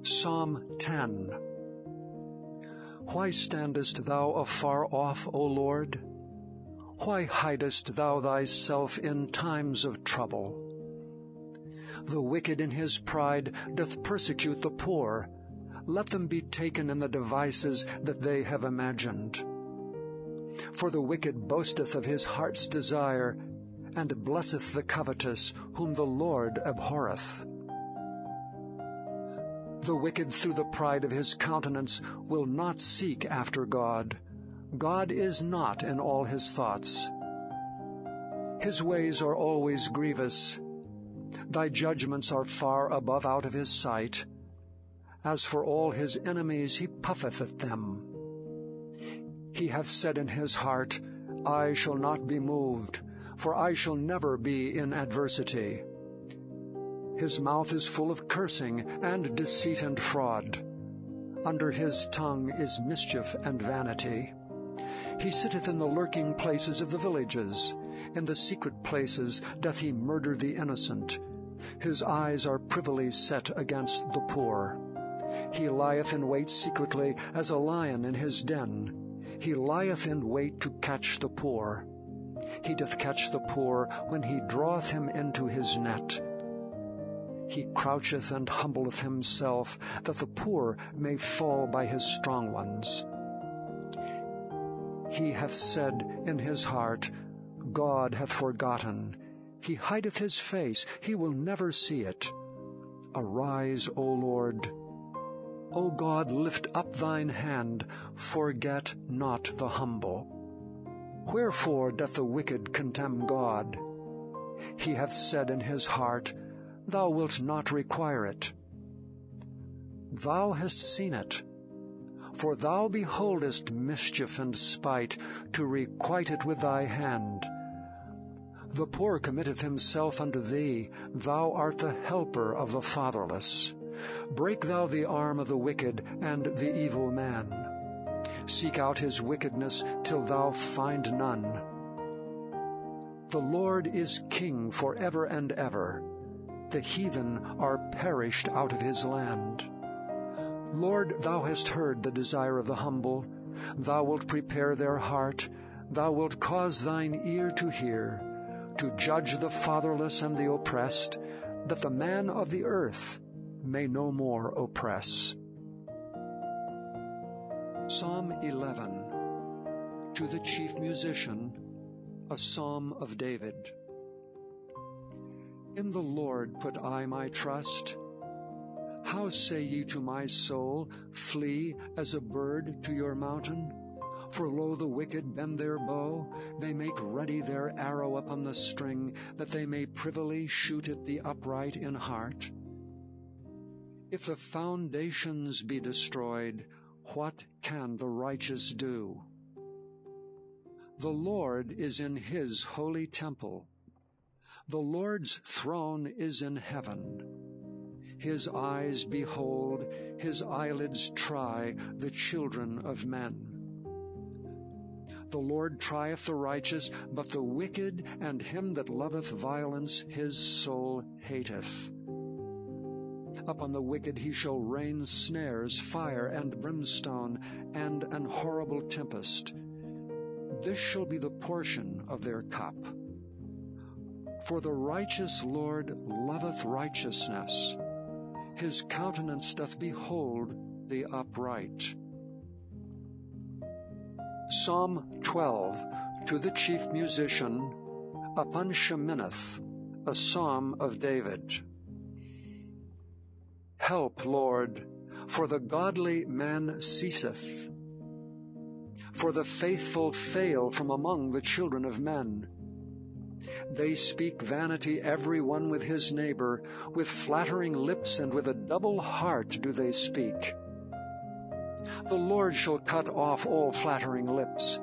Psalm 10. Why standest thou afar off, O Lord? Why hidest thou thyself in times of trouble? The wicked in his pride doth persecute the poor. Let them be taken in the devices that they have imagined. For the wicked boasteth of his heart's desire, and blesseth the covetous, whom the Lord abhorreth. The wicked through the pride of his countenance will not seek after God. God is not in all his thoughts. His ways are always grievous. Thy judgments are far above out of his sight. As for all his enemies, he puffeth at them. He hath said in his heart, I shall not be moved, for I shall never be in adversity. His mouth is full of cursing and deceit and fraud. Under his tongue is mischief and vanity. He sitteth in the lurking places of the villages. In the secret places doth he murder the innocent. His eyes are privily set against the poor. He lieth in wait secretly as a lion in his den. He lieth in wait to catch the poor. He doth catch the poor when he draweth him into his net. He croucheth and humbleth himself, that the poor may fall by his strong ones. He hath said in his heart, God hath forgotten. He hideth his face, he will never see it. Arise, O Lord. O God, lift up thine hand, forget not the humble. Wherefore doth the wicked contemn God? He hath said in his heart, Thou wilt not require it. Thou hast seen it, for thou beholdest mischief and spite, to requite it with thy hand. The poor committeth himself unto thee, thou art the helper of the fatherless. Break thou the arm of the wicked and the evil man. Seek out his wickedness till thou find none. The Lord is king forever and ever. The heathen are perished out of his land. Lord, thou hast heard the desire of the humble. Thou wilt prepare their heart. Thou wilt cause thine ear to hear, to judge the fatherless and the oppressed, that the man of the earth may no more oppress. Psalm 11. To the chief musician, a psalm of David. In the Lord put I my trust. How say ye to my soul, Flee as a bird to your mountain? For lo, the wicked bend their bow, they make ready their arrow upon the string, that they may privily shoot at the upright in heart. If the foundations be destroyed, what can the righteous do? The Lord is in his holy temple. The Lord's throne is in heaven. His eyes behold, his eyelids try the children of men. The Lord trieth the righteous, but the wicked and him that loveth violence his soul hateth. Upon the wicked he shall rain snares, fire, and brimstone, and an horrible tempest. This shall be the portion of their cup. For the righteous Lord loveth righteousness. His countenance doth behold the upright. Psalm 12. To the chief musician, upon Sheminith, a psalm of David. Help, Lord, for the godly man ceaseth. For the faithful fail from among the children of men. They speak vanity every one with his neighbor, with flattering lips and with a double heart do they speak. The Lord shall cut off all flattering lips,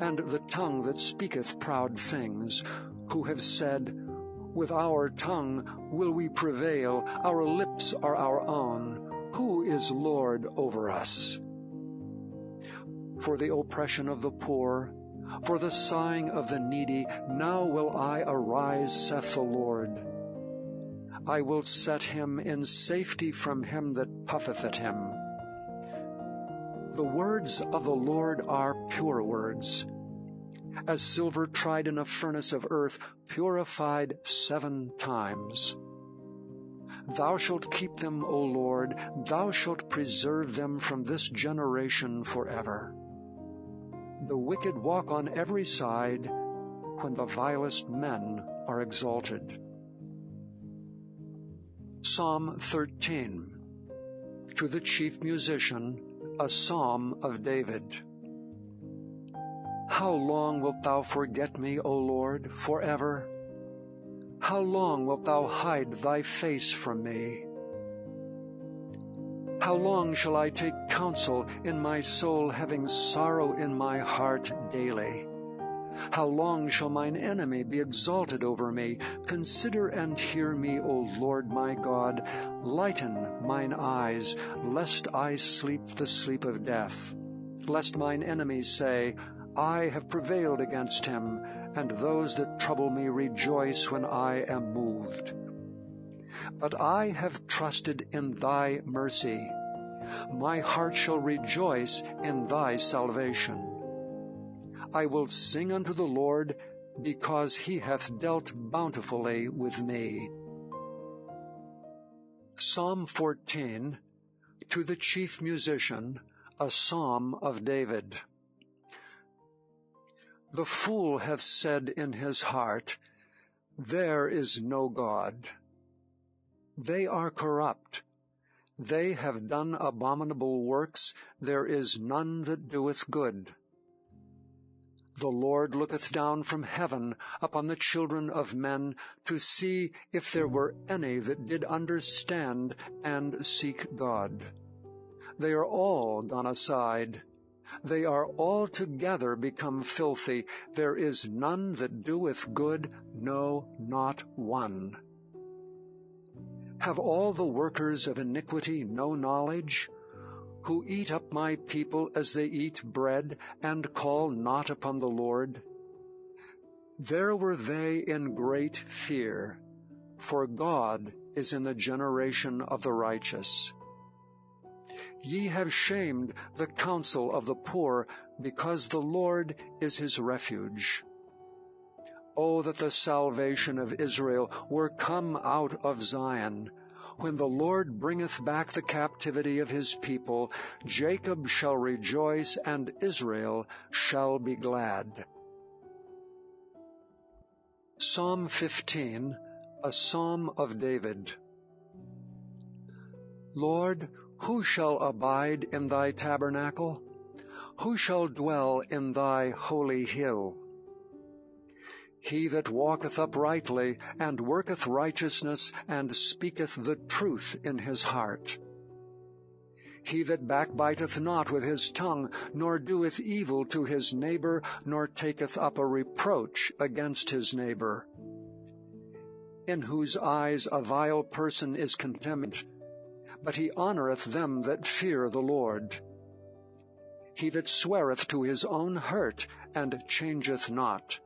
and the tongue that speaketh proud things, who have said, With our tongue will we prevail, our lips are our own. Who is Lord over us? For the oppression of the poor, for the sighing of the needy, now will I arise, saith the Lord. I will set him in safety from him that puffeth at him. The words of the Lord are pure words, as silver tried in a furnace of earth, purified 7 times. Thou shalt keep them, O Lord, thou shalt preserve them from this generation forever. The wicked walk on every side, when the vilest men are exalted. Psalm 13. To the chief musician, a psalm of David. How long wilt thou forget me, O Lord, forever? How long wilt thou hide thy face from me? How long shall I take counsel in my soul, having sorrow in my heart daily? How long shall mine enemy be exalted over me? Consider and hear me, O Lord my God. Lighten mine eyes, lest I sleep the sleep of death. Lest mine enemies say, I have prevailed against him, and those that trouble me rejoice when I am moved. But I have trusted in thy mercy. My heart shall rejoice in thy salvation. I will sing unto the Lord, because he hath dealt bountifully with me. Psalm 14. To the chief musician, a psalm of David. The fool hath said in his heart, There is no God. They are corrupt. They have done abominable works. There is none that doeth good. The Lord looketh down from heaven upon the children of men, to see if there were any that did understand and seek God. They are all gone aside. They are altogether become filthy. There is none that doeth good, no, not one. Have all the workers of iniquity no knowledge? Who eat up my people as they eat bread, and call not upon the Lord? There were they in great fear, for God is in the generation of the righteous. Ye have shamed the counsel of the poor, because the Lord is his refuge. O that the salvation of Israel were come out of Zion! When the Lord bringeth back the captivity of his people, Jacob shall rejoice, and Israel shall be glad. Psalm 15, a psalm of David. Lord, who shall abide in thy tabernacle? Who shall dwell in thy holy hill? He that walketh uprightly, and worketh righteousness, and speaketh the truth in his heart. He that backbiteth not with his tongue, nor doeth evil to his neighbor, nor taketh up a reproach against his neighbor. In whose eyes a vile person is contemned, but he honoureth them that fear the Lord. He that sweareth to his own hurt, and changeth not.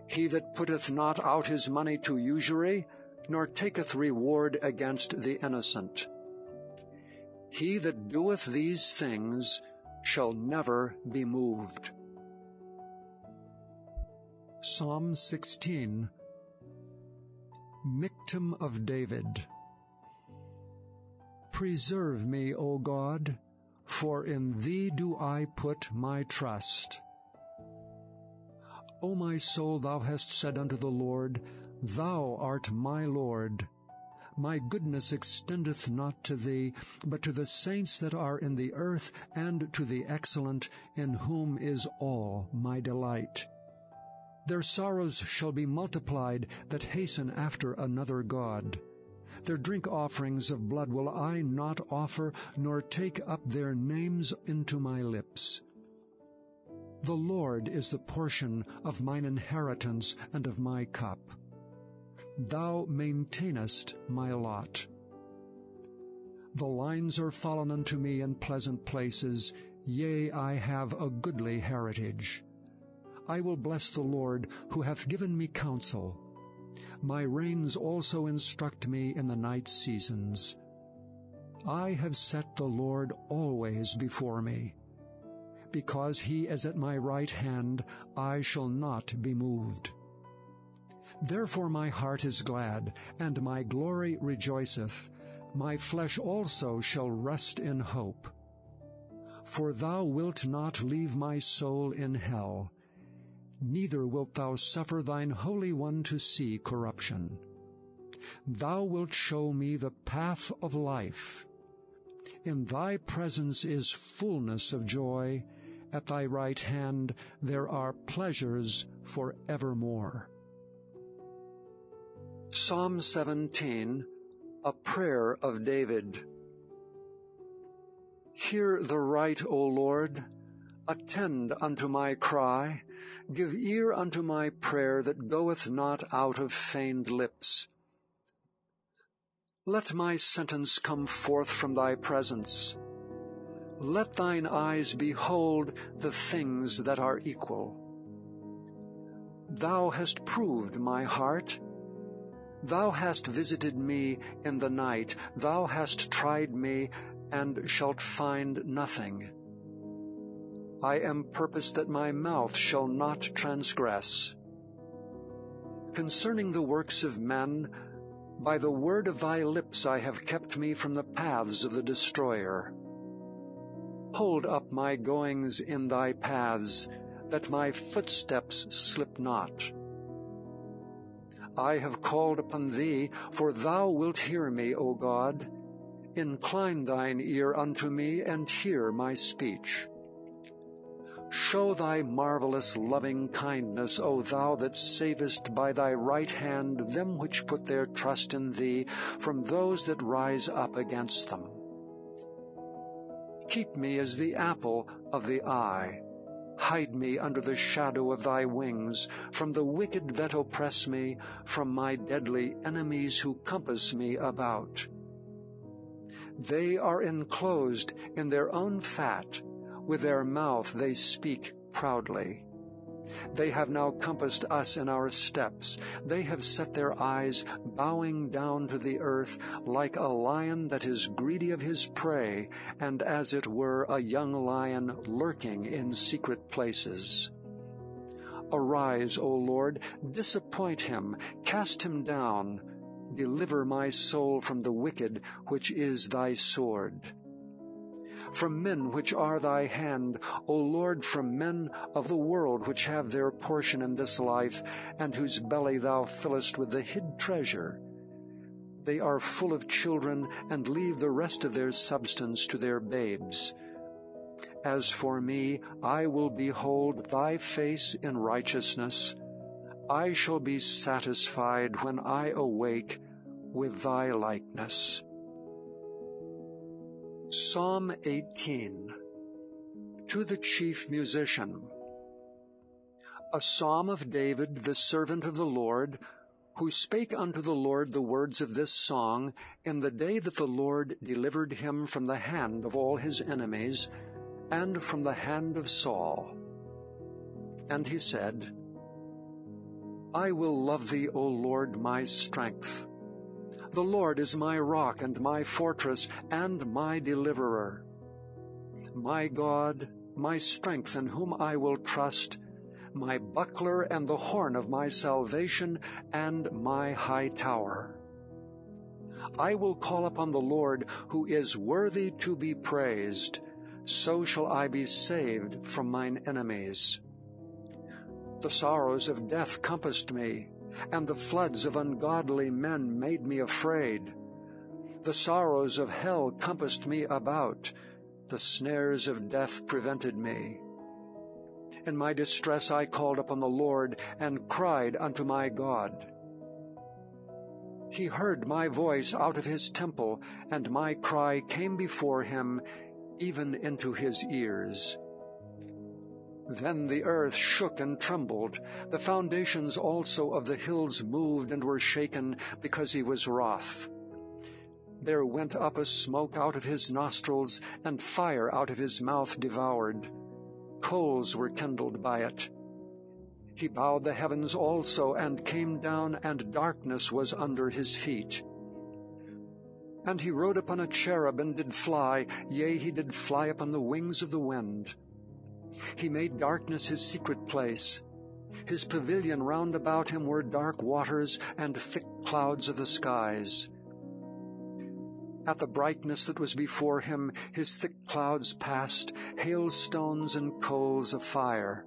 He that putteth not out his money to usury, nor taketh reward against the innocent. He that doeth these things shall never be moved. Psalm 16. Michtam of David. Preserve me, O God, for in thee do I put my trust. O my soul, thou hast said unto the Lord, Thou art my Lord. My goodness extendeth not to thee, but to the saints that are in the earth, and to the excellent, in whom is all my delight. Their sorrows shall be multiplied that hasten after another god. Their drink offerings of blood will I not offer, nor take up their names into my lips. The Lord is the portion of mine inheritance and of my cup. Thou maintainest my lot. The lines are fallen unto me in pleasant places, yea, I have a goodly heritage. I will bless the Lord, who hath given me counsel. My reins also instruct me in the night seasons. I have set the Lord always before me. Because he is at my right hand, I shall not be moved. Therefore my heart is glad, and my glory rejoiceth. My flesh also shall rest in hope. For thou wilt not leave my soul in hell, neither wilt thou suffer thine Holy One to see corruption. Thou wilt show me the path of life. In thy presence is fullness of joy. At thy right hand there are pleasures for evermore. Psalm 17, a prayer of David. Hear the right, O Lord. Attend unto my cry. Give ear unto my prayer that goeth not out of feigned lips. Let my sentence come forth from thy presence. Let thine eyes behold the things that are equal. Thou hast proved my heart. Thou hast visited me in the night. Thou hast tried me, and shalt find nothing. I am purposed that my mouth shall not transgress. Concerning the works of men, by the word of thy lips I have kept me from the paths of the destroyer. Hold up my goings in thy paths, that my footsteps slip not. I have called upon thee, for thou wilt hear me, O God. Incline thine ear unto me, and hear my speech. Show thy marvelous loving kindness, O thou that savest by thy right hand them which put their trust in thee from those that rise up against them. Keep me as the apple of the eye. Hide me under the shadow of thy wings, from the wicked that oppress me, from my deadly enemies who compass me about. They are enclosed in their own fat. With their mouth they speak proudly. They have now compassed us in our steps. They have set their eyes bowing down to the earth, like a lion that is greedy of his prey, and as it were a young lion lurking in secret places. Arise, O Lord, disappoint him, cast him down. Deliver my soul from the wicked, which is thy sword. From men which are thy hand, O Lord, from men of the world which have their portion in this life, and whose belly thou fillest with the hid treasure. They are full of children, and leave the rest of their substance to their babes. As for me, I will behold thy face in righteousness. I shall be satisfied when I awake with thy likeness. Psalm 18. To the Chief Musician. A psalm of David, the servant of the Lord, who spake unto the Lord the words of this song in the day that the Lord delivered him from the hand of all his enemies, and from the hand of Saul. And he said, I will love thee, O Lord, my strength. The Lord is my rock and my fortress and my deliverer. My God, my strength in whom I will trust, my buckler and the horn of my salvation and my high tower. I will call upon the Lord, who is worthy to be praised. So shall I be saved from mine enemies. The sorrows of death compassed me, and the floods of ungodly men made me afraid. The sorrows of hell compassed me about. The snares of death prevented me. In my distress I called upon the Lord, and cried unto my God. He heard my voice out of his temple, and my cry came before him, even into his ears. Then the earth shook and trembled. The foundations also of the hills moved and were shaken, because he was wroth. There went up a smoke out of his nostrils, and fire out of his mouth devoured. Coals were kindled by it. He bowed the heavens also, and came down, and darkness was under his feet. And he rode upon a cherub, and did fly, yea, he did fly upon the wings of the wind. He made darkness his secret place. His pavilion round about him were dark waters, and thick clouds of the skies. At the brightness that was before him, his thick clouds passed, hailstones and coals of fire.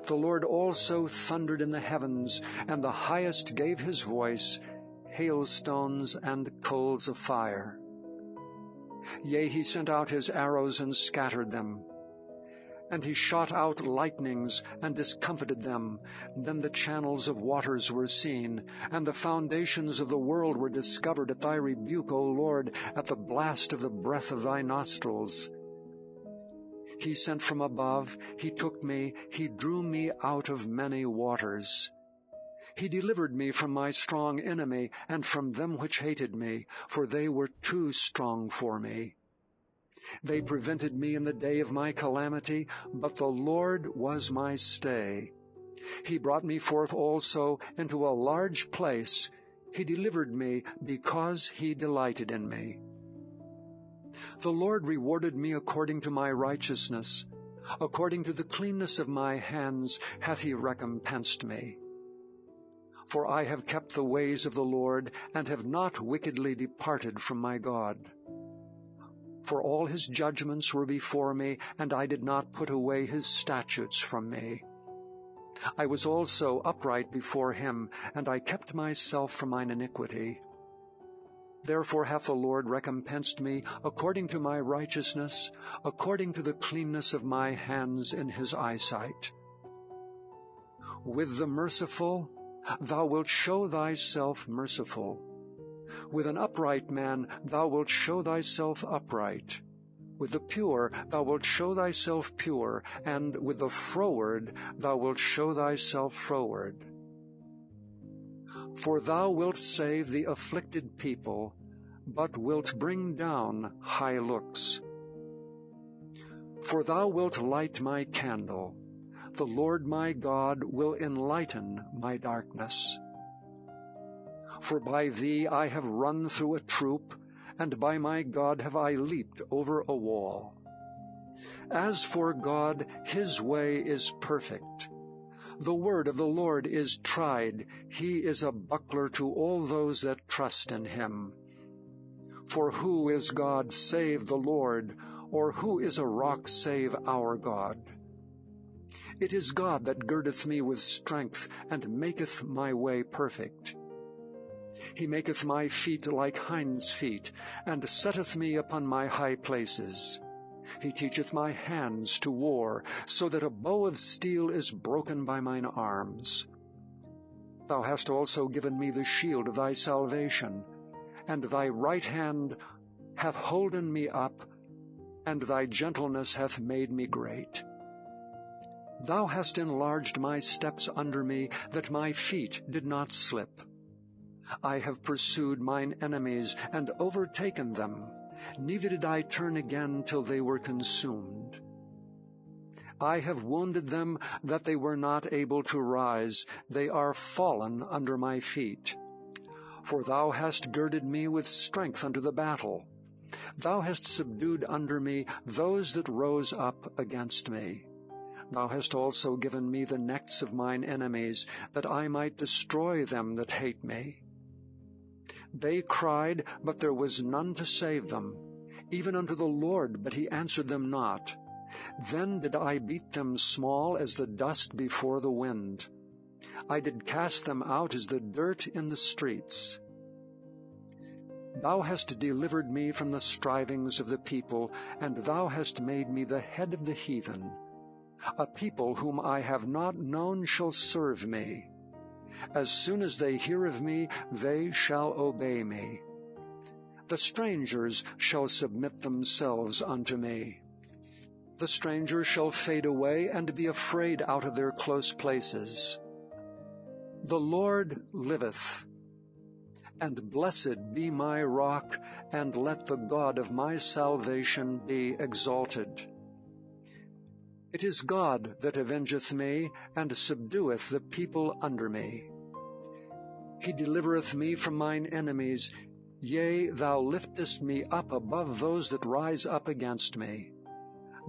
The Lord also thundered in the heavens, and the Highest gave his voice, hailstones and coals of fire. Yea, he sent out his arrows and scattered them. And he shot out lightnings and discomfited them. Then the channels of waters were seen, and the foundations of the world were discovered at thy rebuke, O Lord, at the blast of the breath of thy nostrils. He sent from above, he took me, he drew me out of many waters. He delivered me from my strong enemy, and from them which hated me, for they were too strong for me. They prevented me in the day of my calamity, but the Lord was my stay. He brought me forth also into a large place. He delivered me because he delighted in me. The Lord rewarded me according to my righteousness. According to the cleanness of my hands hath he recompensed me. For I have kept the ways of the Lord, and have not wickedly departed from my God. For all his judgments were before me, and I did not put away his statutes from me. I was also upright before him, and I kept myself from mine iniquity. Therefore hath the Lord recompensed me according to my righteousness, according to the cleanness of my hands in his eyesight. With the merciful thou wilt show thyself merciful. With an upright man thou wilt show thyself upright. With the pure thou wilt show thyself pure, and with the froward thou wilt show thyself froward. For thou wilt save the afflicted people, but wilt bring down high looks. For thou wilt light my candle. The Lord my God will enlighten my darkness. For by thee I have run through a troop, and by my God have I leaped over a wall. As for God, his way is perfect. The word of the Lord is tried. He is a buckler to all those that trust in him. For who is God save the Lord, or who is a rock save our God? It is God that girdeth me with strength, and maketh my way perfect. He maketh my feet like hinds' feet, and setteth me upon my high places. He teacheth my hands to war, so that a bow of steel is broken by mine arms. Thou hast also given me the shield of thy salvation, and thy right hand hath holden me up, and thy gentleness hath made me great. Thou hast enlarged my steps under me, that my feet did not slip. I have pursued mine enemies, and overtaken them. Neither did I turn again till they were consumed. I have wounded them, that they were not able to rise. They are fallen under my feet. For thou hast girded me with strength unto the battle. Thou hast subdued under me those that rose up against me. Thou hast also given me the necks of mine enemies, that I might destroy them that hate me. They cried, but there was none to save them, even unto the Lord, but he answered them not. Then did I beat them small as the dust before the wind. I did cast them out as the dirt in the streets. Thou hast delivered me from the strivings of the people, and thou hast made me the head of the heathen. A people whom I have not known shall serve me. As soon as they hear of me, they shall obey me. The strangers shall submit themselves unto me. The strangers shall fade away and be afraid out of their close places. The Lord liveth, and blessed be my rock, and let the God of my salvation be exalted. It is God that avengeth me, and subdueth the people under me. He delivereth me from mine enemies. Yea, thou liftest me up above those that rise up against me.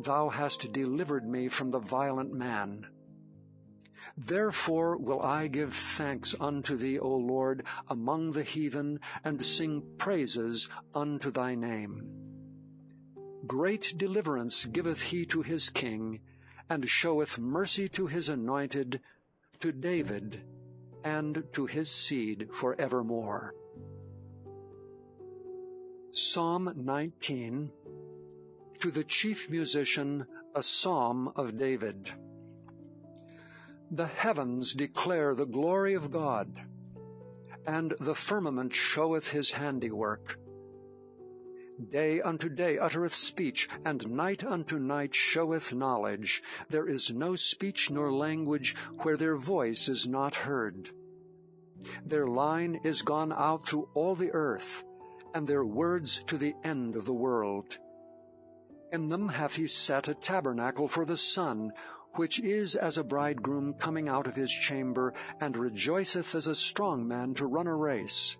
Thou hast delivered me from the violent man. Therefore will I give thanks unto thee, O Lord, among the heathen, and sing praises unto thy name. Great deliverance giveth he to his king, and showeth mercy to his anointed, to David, and to his seed forevermore. Psalm 19. To the chief musician, a psalm of David. The heavens declare the glory of God, and the firmament showeth his handiwork. Day unto day uttereth speech, and night unto night showeth knowledge. There is no speech nor language where their voice is not heard. Their line is gone out through all the earth, and their words to the end of the world. In them hath he set a tabernacle for the sun, which is as a bridegroom coming out of his chamber, and rejoiceth as a strong man to run a race.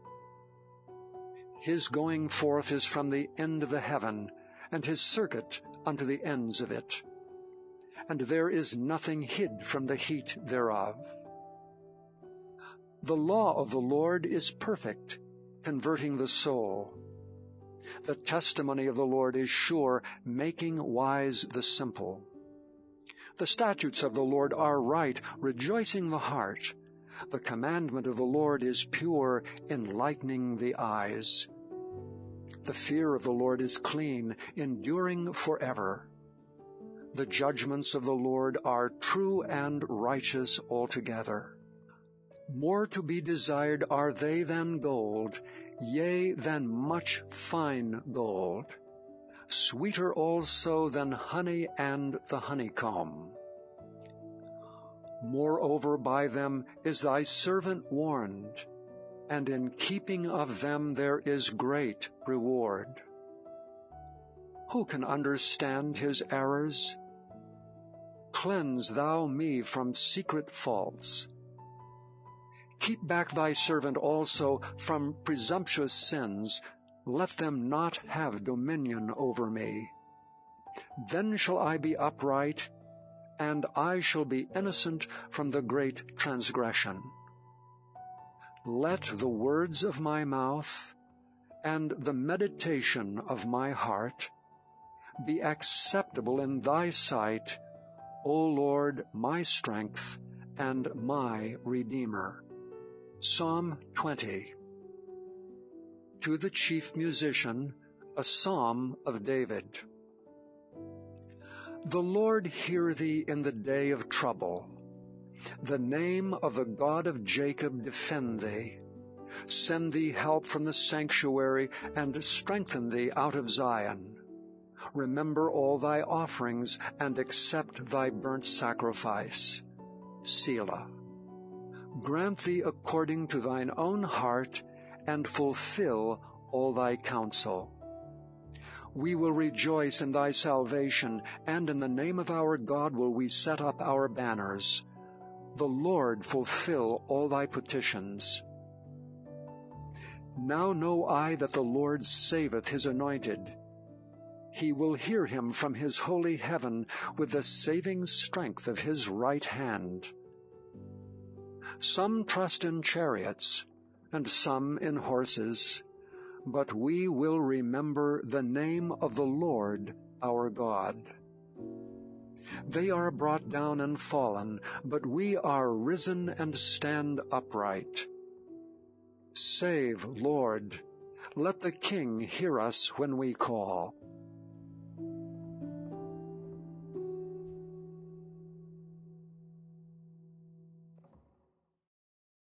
His going forth is from the end of the heaven, and his circuit unto the ends of it. And there is nothing hid from the heat thereof. The law of the Lord is perfect, converting the soul. The testimony of the Lord is sure, making wise the simple. The statutes of the Lord are right, rejoicing the heart. The commandment of the Lord is pure, enlightening the eyes. The fear of the Lord is clean, enduring forever. The judgments of the Lord are true and righteous altogether. More to be desired are they than gold, yea, than much fine gold. Sweeter also than honey and the honeycomb. Moreover, by them is thy servant warned, and in keeping of them there is great reward. Who can understand his errors? Cleanse thou me from secret faults. Keep back thy servant also from presumptuous sins. Let them not have dominion over me. Then shall I be upright, and I shall be innocent from the great transgression. Let the words of my mouth and the meditation of my heart be acceptable in thy sight, O Lord, my strength and my Redeemer. Psalm 20. To the chief musician, a psalm of David. The Lord hear thee in the day of trouble. The name of the God of Jacob defend thee. Send thee help from the sanctuary, and strengthen thee out of Zion. Remember all thy offerings, and accept thy burnt sacrifice. Selah. Grant thee according to thine own heart, and fulfill all thy counsel. We will rejoice in thy salvation, and in the name of our God will we set up our banners. The Lord fulfill all thy petitions. Now know I that the Lord saveth his anointed. He will hear him from his holy heaven with the saving strength of his right hand. Some trust in chariots, and some in horses, but we will remember the name of the Lord our God. They are brought down and fallen, but we are risen and stand upright. Save, Lord, let the King hear us when we call.